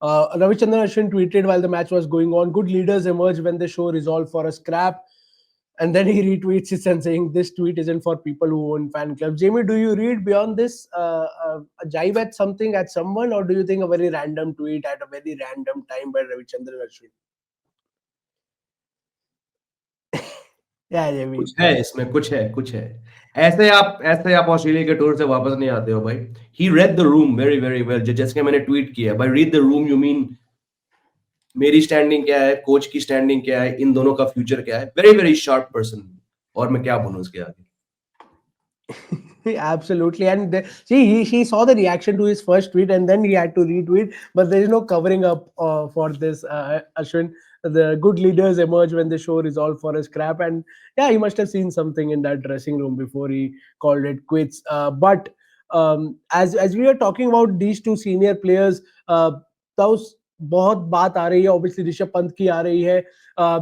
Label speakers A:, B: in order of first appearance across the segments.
A: Ravichandran Ashwin tweeted while the match was going on, "Good leaders emerge when they show resolve for a scrap." And then he retweets it and saying, "This tweet isn't for people who own fan clubs." Jamie, do you read beyond this a jibe at something, at someone, or do you think a very random tweet at a very random time by Ravichandran Ashwin? Yeah, Jamie.
B: कुछ है इसमें, कुछ है। ऐसे आप Australia के tour से वापस नहीं आते हो भाई। He read the room very very well। जैसे कि मैंने ट्वीट किया, by read the room you mean मेरी स्टैंडिंग क्या है, कोच की स्टैंडिंग क्या है, इन दोनों का फ्यूचर क्या है। Very very sharp person. और मैं क्या बोलूं उसके आगे।
A: Absolutely, and see, he saw the reaction to his first tweet, and then he had to retweet. But there is no covering up for this, Ashwin. The good leaders emerge when they show resolve for a scrap, and yeah, he must have seen something in that dressing room before he called it quits. But as we are talking about these two senior players, those बहुत बात आ रही है, obviously Rishabh Pant की आ रही है,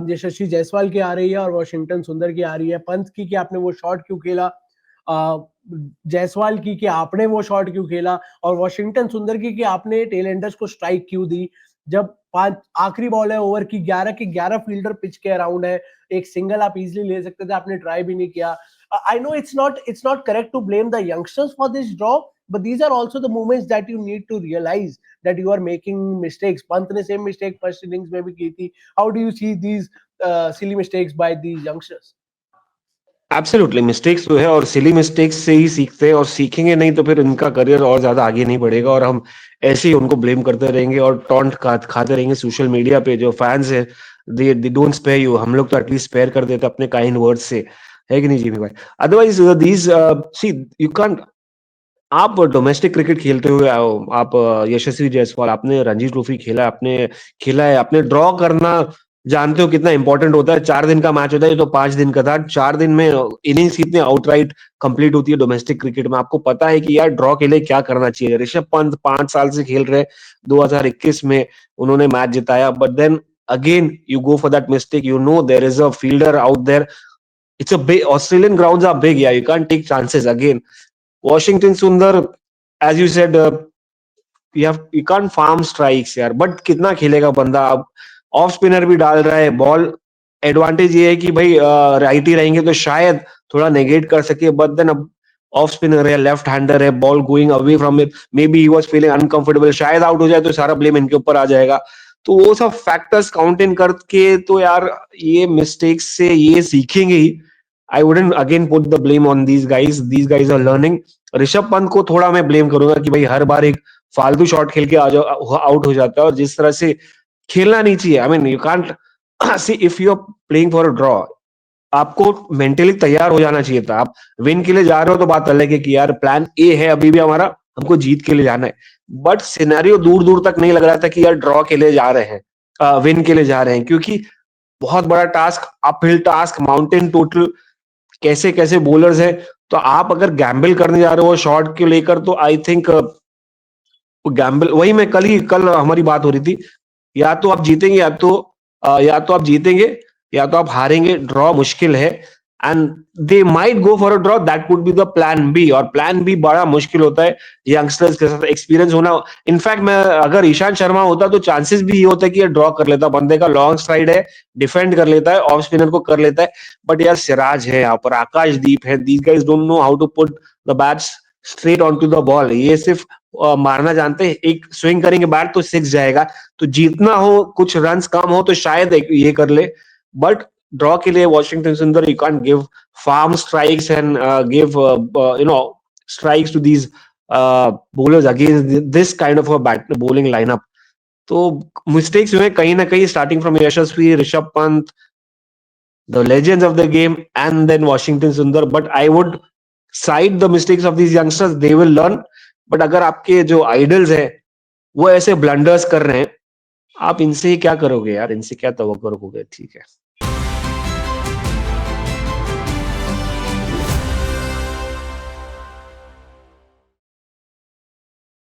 A: यशस्वी जायसवाल की आ रही है, और वॉशिंगटन सुंदर की आ रही है। पंत की कि आपने वो शॉट क्यों खेला, जायसवाल की कि आपने वो शॉट क्यों खेला, और वॉशिंगटन सुंदर की कि आपने टेल एंडर्स को स्ट्राइक क्यों दी, जब पांच आखिरी बॉल है ओवर की, 11 के 11 फील्डर पिच के अराउंड है, एक सिंगल आप इजीली ले सकते थे, आपने ट्राई भी नहीं किया। I know it's not correct to blame the youngsters for this draw, but these are also the moments that you need to realize that you are making mistakes. Pant ने same mistake first innings में भी की थी. How do you see these silly mistakes by these youngsters?
C: Absolutely, mistakes तो है, और silly mistakes से ही सीखते हैं, और सीखेंगे नहीं तो फिर इनका करियर और ज्यादा आगे नहीं बढ़ेगा, और हम ऐसे ही उनको ब्लेम करते रहेंगे और टॉन्ट खाते रहेंगे सोशल मीडिया पे। जो फैंस है, दे डोंट स्पेयर यू। हम लोग तो एटलीस्ट स्पेयर कर देते अपने काइंड वर्ड से, है कि नहीं जीवी भाई? Otherwise these see you can't. आप डोमेस्टिक क्रिकेट खेलते हुए आप यशस्वी जायसवाल, आपने रणजी ट्रॉफी खेला, आपने खेला है, आपने ड्रॉ करना जानते हो कितना इंपॉर्टेंट होता है। 4 दिन का मैच होता है, तो 5 दिन का था। 4 दिन में इनिंग्स कितने आउटराइट कंप्लीट होती है डोमेस्टिक क्रिकेट में, आपको पता है कि यार ड्रॉ के लिए क्या करना चाहिए। ऋषभ पंत 5 साल से खेल रहे, 2021 में उन्होंने मैच जिताया, but then again you go for that mistake. You know there is a fielder out there, it's a big, Australian grounds are big, yeah you can't take chances again. Washington Sundar, as you said, you can't farm strikes यार, but कितना खेलेगा बंदा। अब off spinner भी डाल रहा है ball. Advantage ये है कि भाई राइट ही रहेंगे तो शायद थोड़ा नेगेट कर सके, बट देन अब ऑफ स्पिनर है, लेफ्ट हैंडर है, ball going away from it, may be he was feeling uncomfortable, शायद आउट हो जाए तो सारा ब्लेम इनके ऊपर आ जाएगा। तो वो सब फैक्टर्स काउंट इन करके तो यार ये मिस्टेक्स से ये सीखेंगे ही। I wouldn't again put the blame on these guys are learning. Rishabh Pant को थोड़ा मैं ब्लेम करूंगा कि भाई हर बार एक फालतू शॉट खेल के आउट हो जाता है, और जिस तरह से खेलना नहीं चाहिए। I mean you can't see, if you are playing for a draw, आपको मेंटली तैयार हो जाना चाहिए था। आप विन के लिए जा रहे हो तो बात अलग है कि यार प्लान ए है अभी भी हमारा, हमको जीत के लिए जाना है, बट सिनेरियो दूर दूर तक नहीं लग रहा था कि यार ड्रॉ के लिए जा रहे हैं, विन के लिए जा रहे हैं, क्योंकि बहुत बड़ा task, uphill task, mountain total, कैसे कैसे बॉलर्स हैं। तो आप अगर गैम्बल करने जा रहे हो शॉट के लेकर, तो आई थिंक गैम्बल, वही मैं कल हमारी बात हो रही थी, या तो आप जीतेंगे या तो आप हारेंगे। ड्रॉ मुश्किल है, and they might go for a draw, that could be the plan B, और प्लान बी बड़ा मुश्किल होता है यंगस्टर्स के साथ एक्सपीरियंस होना। इनफैक्ट मैं अगर ईशांत शर्मा होता तो चांसेस भी ये होता है कि ये ड्रॉ कर लेता, बंदे का लॉन्ग स्ट्राइड है, डिफेंड कर लेता है, ऑफ स्पिनर को कर लेता है। बट यार सिराज है यहाँ पर, आकाशदीप है, these guys don't know how to put the bats straight on to the ball. ये सिर्फ मारना जानते हैं, एक स्विंग करेंगे बैट तो 6 जाएगा। तो जीतना हो, कुछ रन्स कम हो तो शायद ये कर ले, बट ड्रॉ के लिए Washington Sundar, you can't give farm strikes and give strikes to these bowlers against this kind of a bowling lineup. तो मिस्टेक्स हुए कहीं ना कहीं, starting from Yashasvi, Rishabh Pant, the legends of the game, and then Washington Sundar. But I would side the mistakes of these youngsters, they will learn. But अगर आपके जो idols है वो ऐसे blunders कर रहे हैं, आप इनसे क्या करोगे यार, इनसे क्या तवक्को रखोगे? ठीक है।